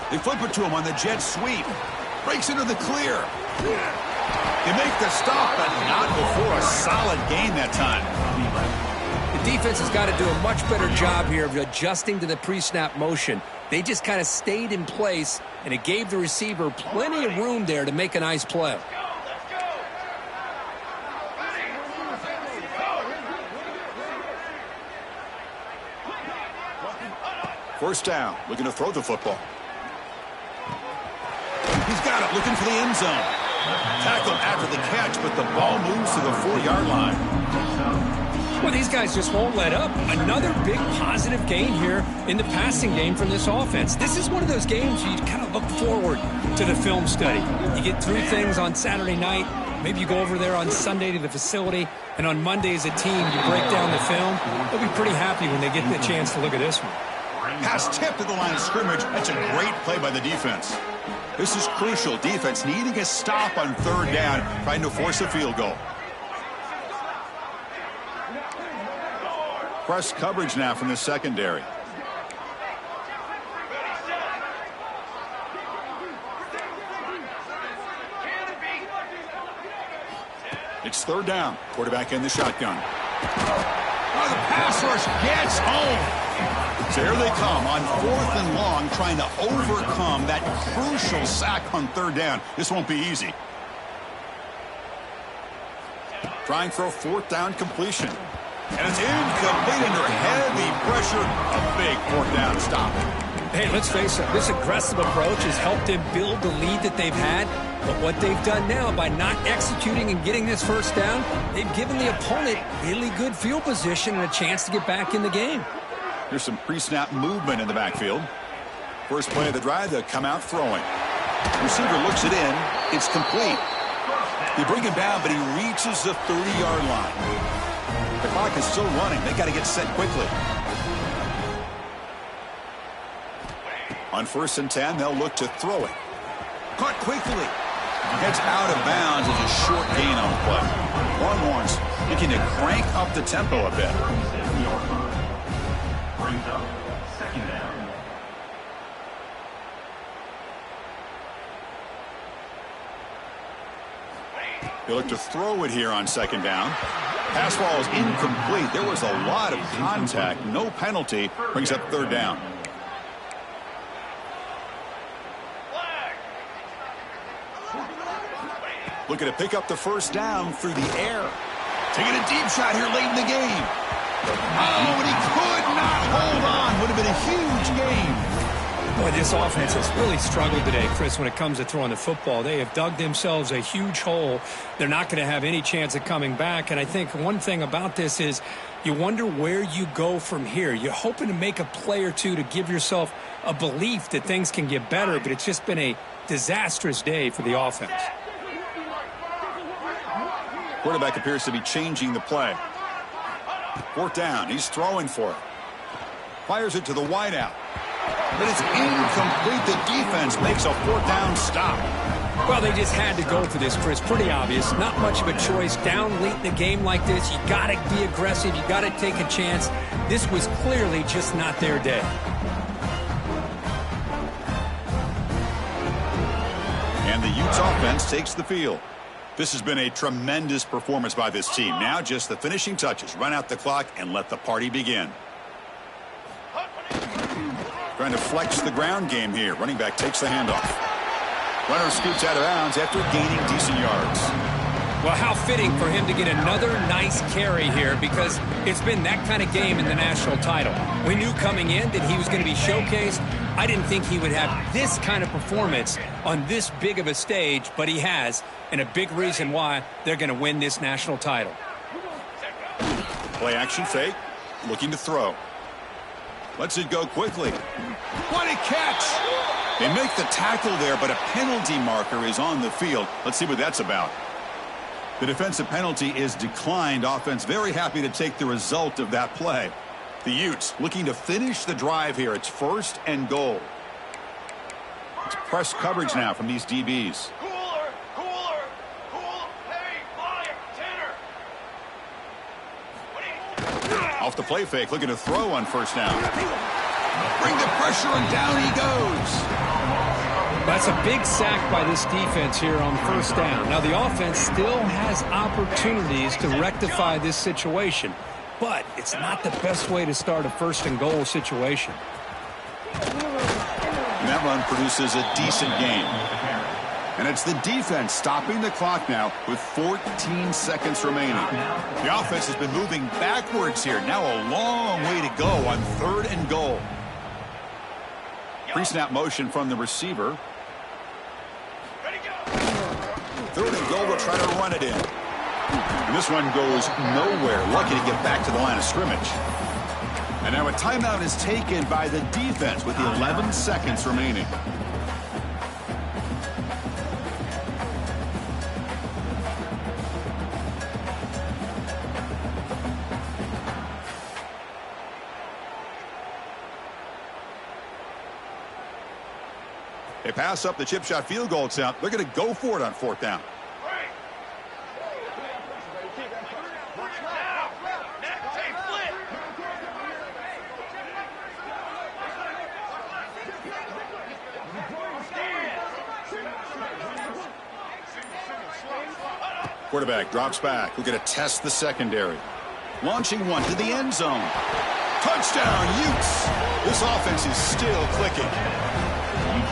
A: They flip it to him on the jet sweep. Breaks into the clear. They make the stop, but not before a solid gain that time.
B: The defense has got to do a much better job here of adjusting to the pre-snap motion. They just kind of stayed in place, and it gave the receiver plenty of room there to make a nice play.
A: First down, looking to throw the football. He's got it, looking for the end zone. Tackled after the catch, but the ball moves to the 4-yard line.
B: Well, these guys just won't let up. Another big positive gain here in the passing game from this offense. This is one of those games you kind of look forward to the film study. You get through things on Saturday night. Maybe you go over there on Sunday to the facility, and on Monday as a team you break down the film. They'll be pretty happy when they get the chance to look at this one.
A: Pass tipped at the line of scrimmage. That's a great play by the defense. This is crucial. Defense needing a stop on third down, trying to force a field goal. Press coverage now from the secondary. It's third down. Quarterback in the shotgun. Oh, the pass rush gets home. So here they come on 4th and long, trying to overcome that crucial sack on third down. This won't be easy. Trying for a 4th down completion. And it's incomplete under heavy pressure. A big 4th down stop.
B: Hey, let's face it, this aggressive approach has helped them build the lead that they've had. But what they've done now by not executing and getting this first down, they've given the opponent really good field position and a chance to get back in the game.
A: There's some pre-snap movement in the backfield. First play of the drive, they'll come out throwing. Receiver looks it in. It's complete. They bring him down, but he reaches the 30-yard line. The clock is still running. They got to get set quickly. On 1st and 10, they'll look to throw it. Caught quickly. Heads out of bounds as a short gain on the play. Longhorns looking to crank up the tempo a bit.
E: Brings up second down.
A: They look to throw it here on second down. Pass ball is incomplete. There was a lot of contact. No penalty. Brings up third down. Looking to pick up the first down through the air. Taking a deep shot here late in the game. Oh, and he could not hold on. Would have been a huge gain.
B: Boy, this offense has really struggled today, Chris, when it comes to throwing the football. They have dug themselves a huge hole. They're not going to have any chance of coming back. And I think one thing about this is you wonder where you go from here. You're hoping to make a play or two to give yourself a belief that things can get better, but it's just been a disastrous day for the offense.
A: Quarterback appears to be changing the play. 4th down. He's throwing for it. Fires it to the wideout. But it's incomplete. The defense makes a 4th down stop.
B: Well, they just had to go for this, Chris. Pretty obvious. Not much of a choice. Down late in the game like this, you got to be aggressive. You got to take a chance. This was clearly just not their day.
A: And the Utes offense takes the field. This has been a tremendous performance by this team. Now just the finishing touches. Run out the clock and let the party begin. Trying to flex the ground game here. Running back takes the handoff. Runner scoots out of bounds after gaining decent yards.
B: Well, how fitting for him to get another nice carry here, because it's been that kind of game in the national title. We knew coming in that he was going to be showcased. I didn't think he would have this kind of performance on this big of a stage, but he has, and a big reason why they're going to win this national title.
A: Play action fake, looking to throw. Lets it go quickly. What a catch! They make the tackle there, but a penalty marker is on the field. Let's see what that's about. The defensive penalty is declined. Offense very happy to take the result of that play. The Utes looking to finish the drive here. It's 1st and goal. It's press coverage now from these DBs.
C: Cooler, cooler, cool. Hey, flyer, tenor.
A: Off the play fake, looking to throw on 1st down. Bring the pressure and down he goes.
B: That's a big sack by this defense here on 1st down. Now, the offense still has opportunities to rectify this situation, but it's not the best way to start a 1st and goal situation.
A: And that run produces a decent gain. And it's the defense stopping the clock now with 14 seconds remaining. The offense has been moving backwards here. Now a long way to go on 3rd and goal. Pre-snap motion from the receiver. 3rd and goal, will try to run it in. And this one goes nowhere. Lucky to get back to the line of scrimmage. And now a timeout is taken by the defense with 11 seconds remaining. They pass up the chip shot field goal attempt. They're going to go for it on 4th down. Quarterback drops back. We're going to test the secondary. Launching one to the end zone. Touchdown, Utes. This offense is still clicking.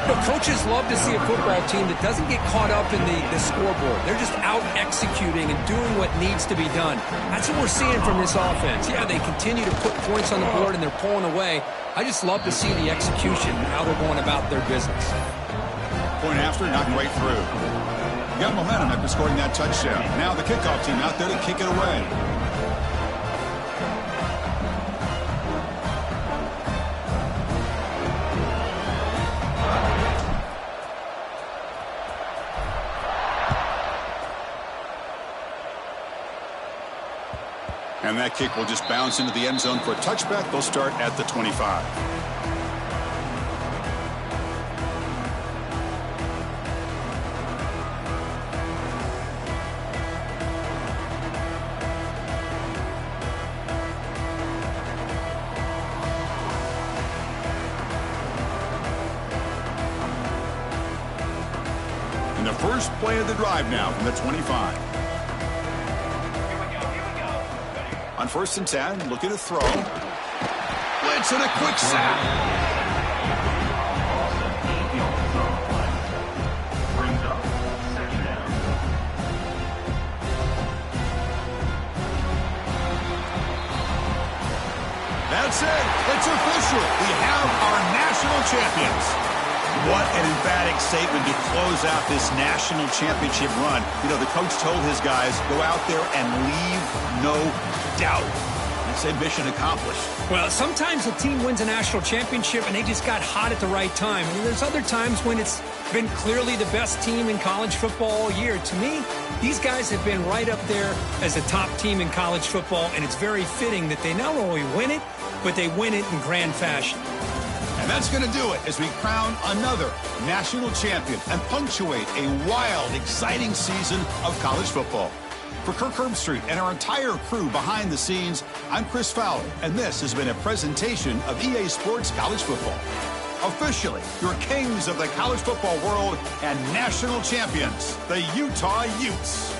B: But coaches love to see a football team that doesn't get caught up in the scoreboard. They're just out executing and doing what needs to be done. That's what we're seeing from this offense. Yeah, they continue to put points on the board and they're pulling away. I just love to see the execution, how they're going about their business.
A: Point after, knocked right through. Got momentum after scoring that touchdown. Now the kickoff team out there to kick it away. And that kick will just bounce into the end zone for a touchback. They'll start at the 25. And the first play of the drive now from the 25. On 1st and 10, looking to throw. Blitz and a quick sack. That's it. It's official. We have our national champions. What an emphatic statement to close out this national championship run. You know, the coach told his guys, go out there and leave no doubt. And said mission accomplished.
B: Well, sometimes a team wins a national championship and they just got hot at the right time. And there's other times when it's been clearly the best team in college football all year. To me, these guys have been right up there as a top team in college football, and it's very fitting that they not only win it, but they win it in grand fashion.
A: And that's going to do it as we crown another national champion and punctuate a wild, exciting season of college football. For Kirk Herbstreit and our entire crew behind the scenes, I'm Chris Fowler, and this has been a presentation of EA Sports College Football. Officially, your kings of the college football world and national champions, the Utah Utes.